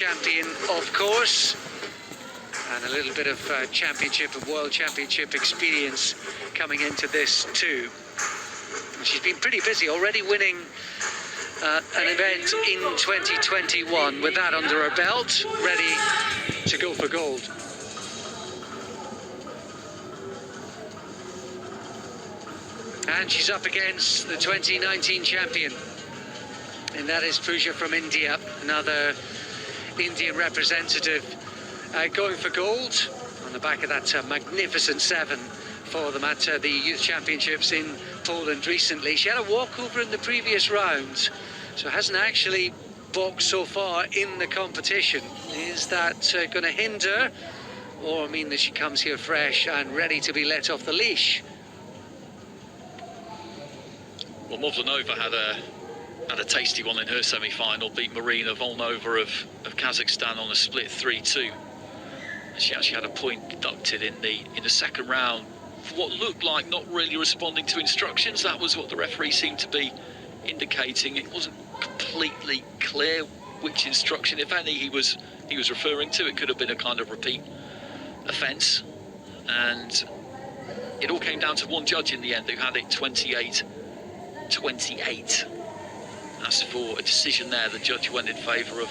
champion, of course, and a little bit of championship and world championship experience coming into this too. And she's been pretty busy already, winning an event in 2021 with that under her belt, ready to go for gold. And she's up against the 2019 champion, and that is Pooja from India, another Indian representative going for gold on the back of that magnificent 7 for them at the Youth Championships in Poland recently. She had a walkover in the previous round, so hasn't actually boxed so far in the competition. Is that going to hinder or mean that she comes here fresh and ready to be let off the leash? Well, Mavluda had a tasty one in her semi-final, beat Marina Volnova of Kazakhstan on a split 3-2. And she actually had a point deducted in the second round for what looked like not really responding to instructions. That was what the referee seemed to be indicating. It wasn't completely clear which instruction, if any, he was referring to. It could have been a kind of repeat offence. And it all came down to one judge in the end who had it 28-28. As for a decision there, the judge went in favour of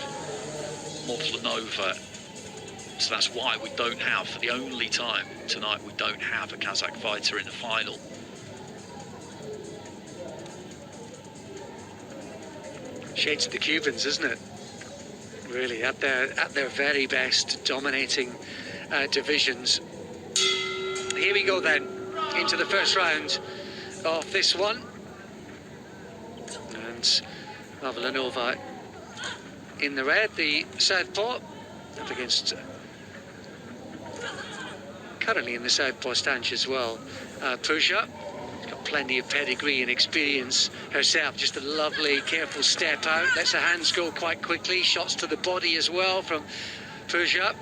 Mavluda. So that's why we don't have, for the only time tonight, we don't have a Kazakh fighter in the final. Shades of the Cubans, isn't it? Really, at their very best, dominating divisions. Here we go then, into the first round of this one. And Mavluda in the red, the southpaw, up against currently in the southpaw stance as well, Pooja. Got plenty of pedigree and experience herself. Just a lovely, careful step out. Lets her hands go quite quickly. Shots to the body as well from Pooja.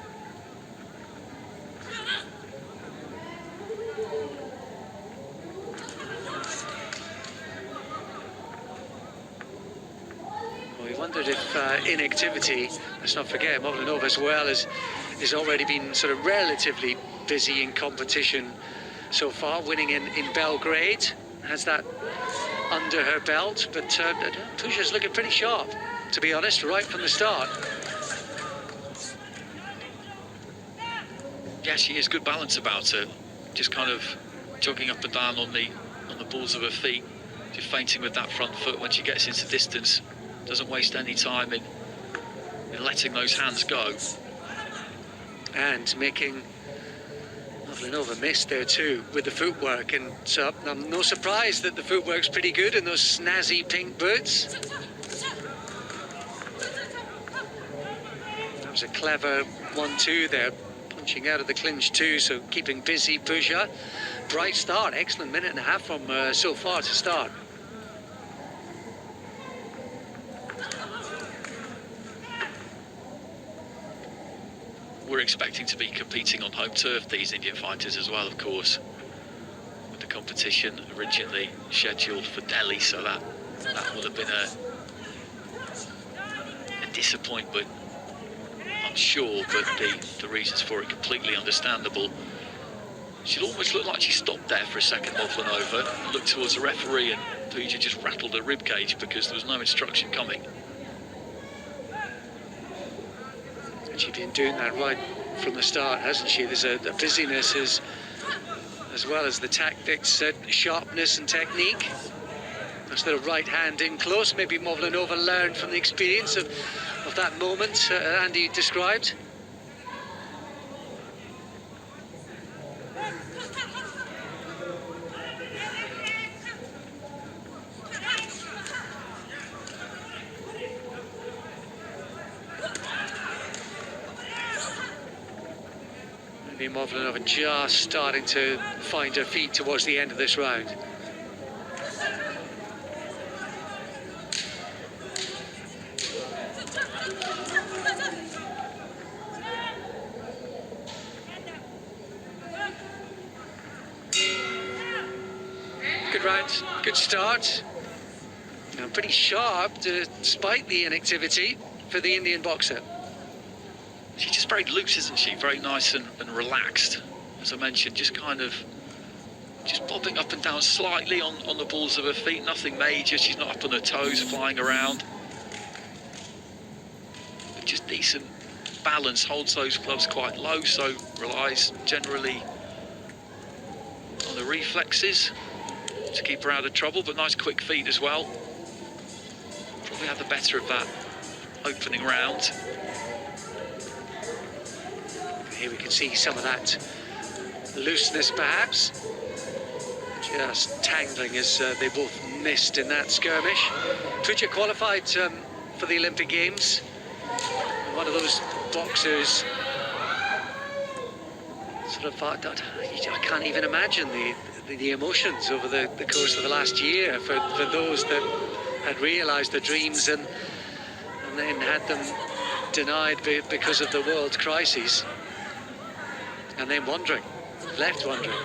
We wondered if inactivity, let's not forget, Mavluda as well has already been sort of relatively busy in competition so far, winning in Belgrade, has that under her belt, but Pooja's looking pretty sharp, to be honest, right from the start. Yeah, she is good balance about her, just kind of jogging up and down on the balls of her feet, just feinting with that front foot when she gets into distance. Doesn't waste any time in letting those hands go. And making Mavluda miss there too with the footwork, and so I'm no surprise that the footwork's pretty good in those snazzy pink boots. That was a clever 1-2 there, punching out of the clinch too, so keeping busy Pooja. Bright start, excellent minute and a half from so far to start. We're expecting to be competing on home turf, these Indian fighters as well, of course, with the competition originally scheduled for Delhi, so that would have been a disappointment, I'm sure, but the reasons for it completely understandable. She almost looked like she stopped there for a second, Mavluda, looked towards the referee, and Pooja just rattled her ribcage because there was no instruction coming. She's been doing that right from the start, hasn't she? There's a busyness as well as the tactics, sharpness and technique. That's the right hand in close. Maybe Mavluda learned from the experience of that moment Andy described. Mavluda just starting to find her feet towards the end of this round. Good round, good start. And pretty sharp despite the inactivity for the Indian boxer. she's just very loose, isn't she? Very nice and relaxed. As I mentioned, just kind of just bobbing up and down slightly on the balls of her feet, nothing major. She's not up on her toes, flying around. But just decent balance, holds those gloves quite low, so relies generally on the reflexes to keep her out of trouble, but nice quick feet as well. Probably had the better of that opening round. Here we can see some of that looseness perhaps. Just tangling as they both missed in that skirmish. Pooja qualified for the Olympic Games. One of those boxers sort of thought that I can't even imagine the emotions over the course of the last year for those that had realised their dreams and then had them denied because of the world crises, and then left wondering.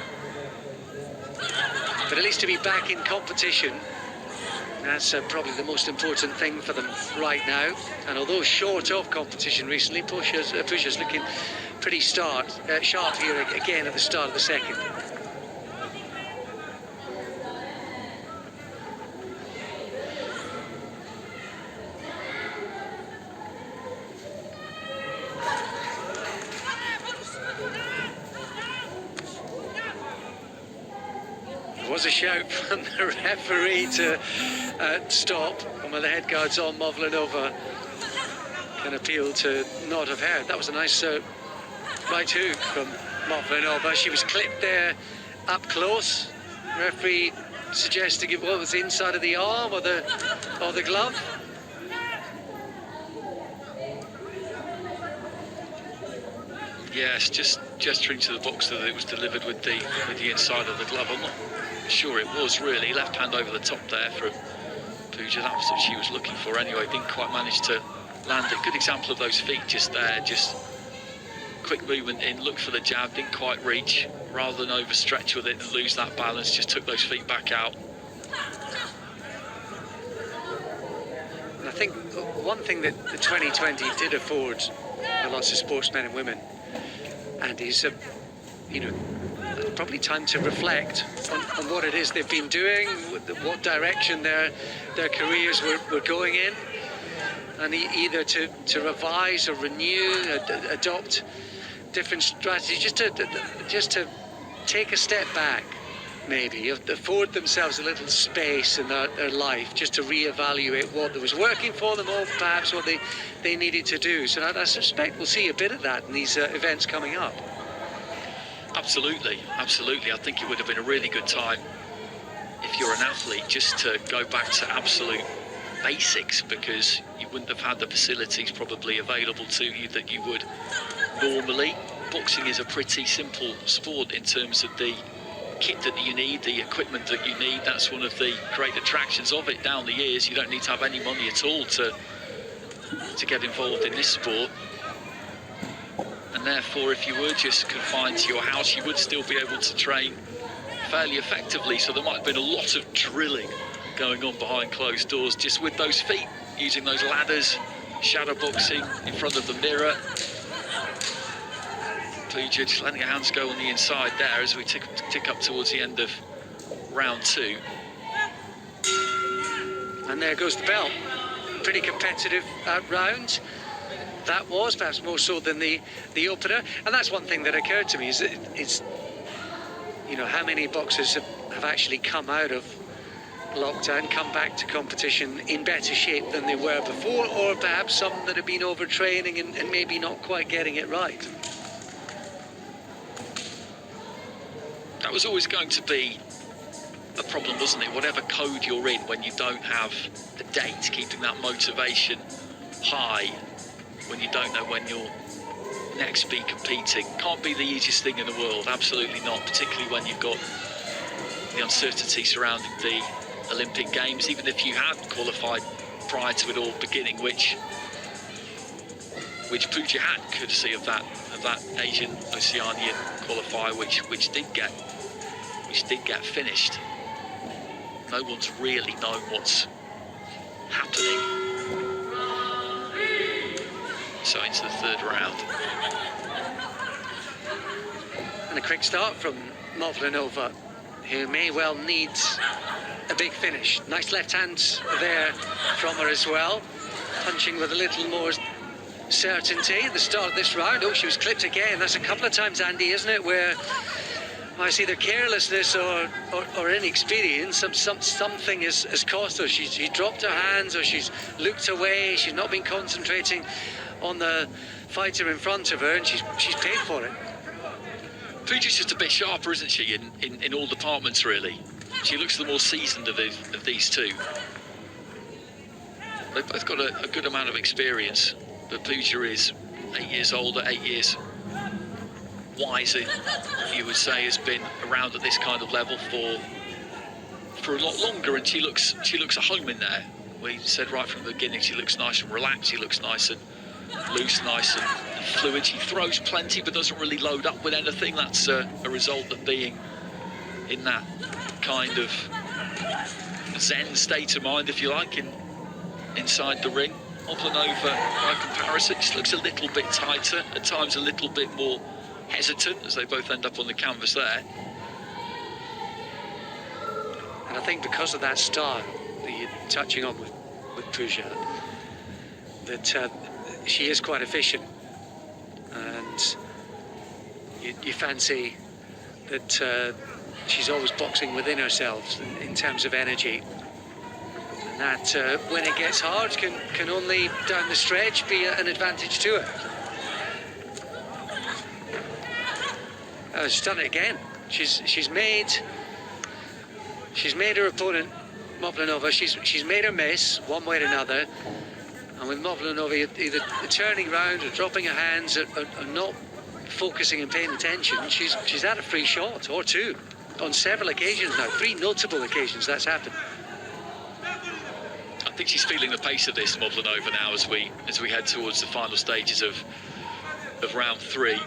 But at least to be back in competition, that's probably the most important thing for them right now. And although short of competition recently, Pooja's looking pretty sharp here again at the start of the second. There was a shout from the referee to stop, and when the head guard's on, Mavluda can appeal to not have heard. That was a nice right hook from Mavluda. She was clipped there up close. Referee suggesting it was inside of the arm or the glove. Yes, just gesturing to the box that it was delivered with the inside of the glove. I'm not sure it was really. Left hand over the top there from Pooja. That was what she was looking for anyway. Didn't quite manage to land it. Good example of those feet just there. Just quick movement in, look for the jab, didn't quite reach. Rather than overstretch with it and lose that balance, just took those feet back out. And I think one thing that the 2020 did afford lots of sportsmen and women, and is probably time to reflect on what it is they've been doing, what direction their careers were going in, and either to revise or renew, adopt different strategies, just to take a step back, maybe afford themselves a little space in their life, just to reevaluate what was working for them, or perhaps what they needed to do. So I suspect we'll see a bit of that in these events coming up. Absolutely. I think it would have been a really good time if you're an athlete just to go back to absolute basics, because you wouldn't have had the facilities probably available to you that you would normally. Boxing is a pretty simple sport in terms of the kit that you need, the equipment that you need. That's one of the great attractions of it down the years. You don't need to have any money at all to get involved in this sport. And therefore, if you were just confined to your house, you would still be able to train fairly effectively. So there might have been a lot of drilling going on behind closed doors, just with those feet, using those ladders, shadow boxing in front of the mirror. Pooja just letting her hands go on the inside there as we tick up towards the end of round two. And there goes the bell. Pretty competitive round. That was perhaps more so than the opener. And that's one thing that occurred to me, is how many boxers have actually come out of lockdown, come back to competition in better shape than they were before, or perhaps some that have been overtraining and maybe not quite getting it right. That was always going to be a problem, wasn't it? Whatever code you're in, when you don't have the date, keeping that motivation high when you don't know when you'll next be competing, can't be the easiest thing in the world. Absolutely not, particularly when you've got the uncertainty surrounding the Olympic Games. Even if you had qualified prior to it all beginning, which Pooja had, courtesy of that Asian Oceanian qualifier, which did get finished. No one's really known what's happening. so into the third round. And a quick start from Mavluda, who may well need a big finish. Nice left hand there from her as well, punching with a little more certainty at the start of this round. Oh, she was clipped again. That's a couple of times, Andy, isn't it, where I see either carelessness or inexperience. Something has cost her. She dropped her hands, or she's looked away. She's not been concentrating on the fighter in front of her, and she's paid for it. Pooja's just a bit sharper, isn't she, in all departments, really. She looks the more seasoned of these two. They've both got a good amount of experience, but Pooja is 8 years older, 8 years wiser, you would say, has been around at this kind of level for a lot longer, and she looks at home in there. We said right from the beginning she looks nice and relaxed, she looks nice and loose, nice and fluid. She throws plenty but doesn't really load up with anything. That's a result of being in that kind of zen state of mind, if you like, inside the ring. Mavluda, by comparison, just looks a little bit tighter, at times a little bit more hesitant, as they both end up on the canvas there. And I think because of that style that you're touching on with Pooja, that she is quite efficient, and you fancy that she's always boxing within herself in terms of energy, and that when it gets hard can only down the stretch be an advantage to her. She's done it again. She's made her opponent, Mavluda, she's made her miss one way or another. And with Mavluda either turning round or dropping her hands or not focusing and paying attention, she's had a free shot or two on several occasions now. 3 notable occasions that's happened. I think she's feeling the pace of this, Mavluda, now as we head towards the final stages of round 3.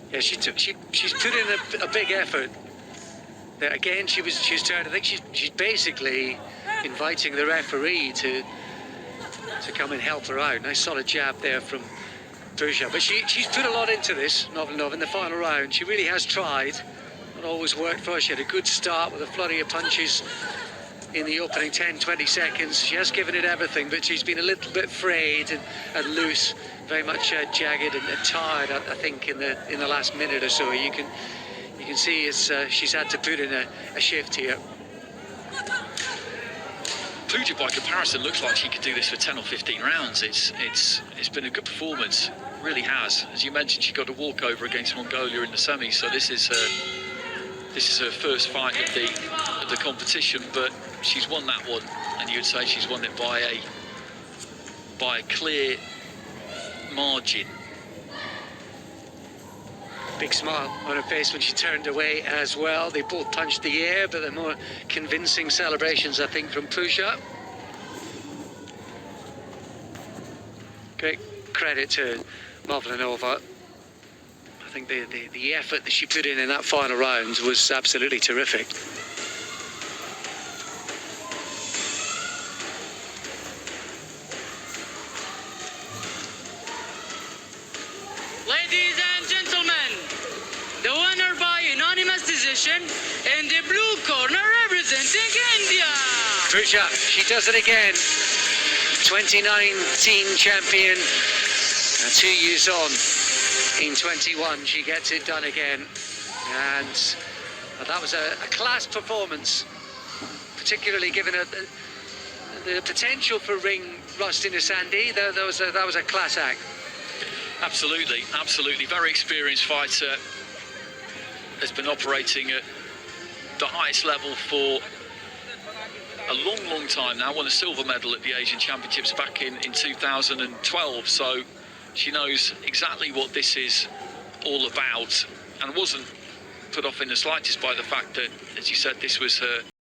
Yeah, she's put in a big effort. There again, she was turned. I think she's basically inviting the referee to come and help her out. Nice solid jab there from Pooja. But she's put a lot into this, Mavluda, in the final round. She really has tried. Not always worked for her. She had a good start with a flurry of punches in the opening 10-20 seconds. She has given it everything, but she's been a little bit frayed and loose, very much jagged and tired, I think, in the last minute or so. You can see she's had to put in a shift here. Pooja, by comparison, looks like she could do this for 10 or 15 rounds. It's been a good performance, it really has. As you mentioned, she got a walkover against Mongolia in the semis, so this is her first fight of the competition, but she's won that one, and you would say she's won it by a clear margin. Big smile on her face when she turned away as well. They both punched the air, but the more convincing celebrations, I think, from Pooja. Great credit to Mavluda. I think the effort that she put in that final round was absolutely terrific. Ladies and gentlemen, the winner by unanimous decision in the blue corner representing India. Pooja, she does it again. 2019 champion, 2 years on. In 21, she gets it done again, and that was a class performance, particularly given the potential for ring rustiness. Andy, that was a class act. Absolutely, absolutely. Very experienced fighter. Has been operating at the highest level for a long time now. Won a silver medal at the Asian Championships back in 2012. So she knows exactly what this is all about, and wasn't put off in the slightest by the fact that, as you said, this was her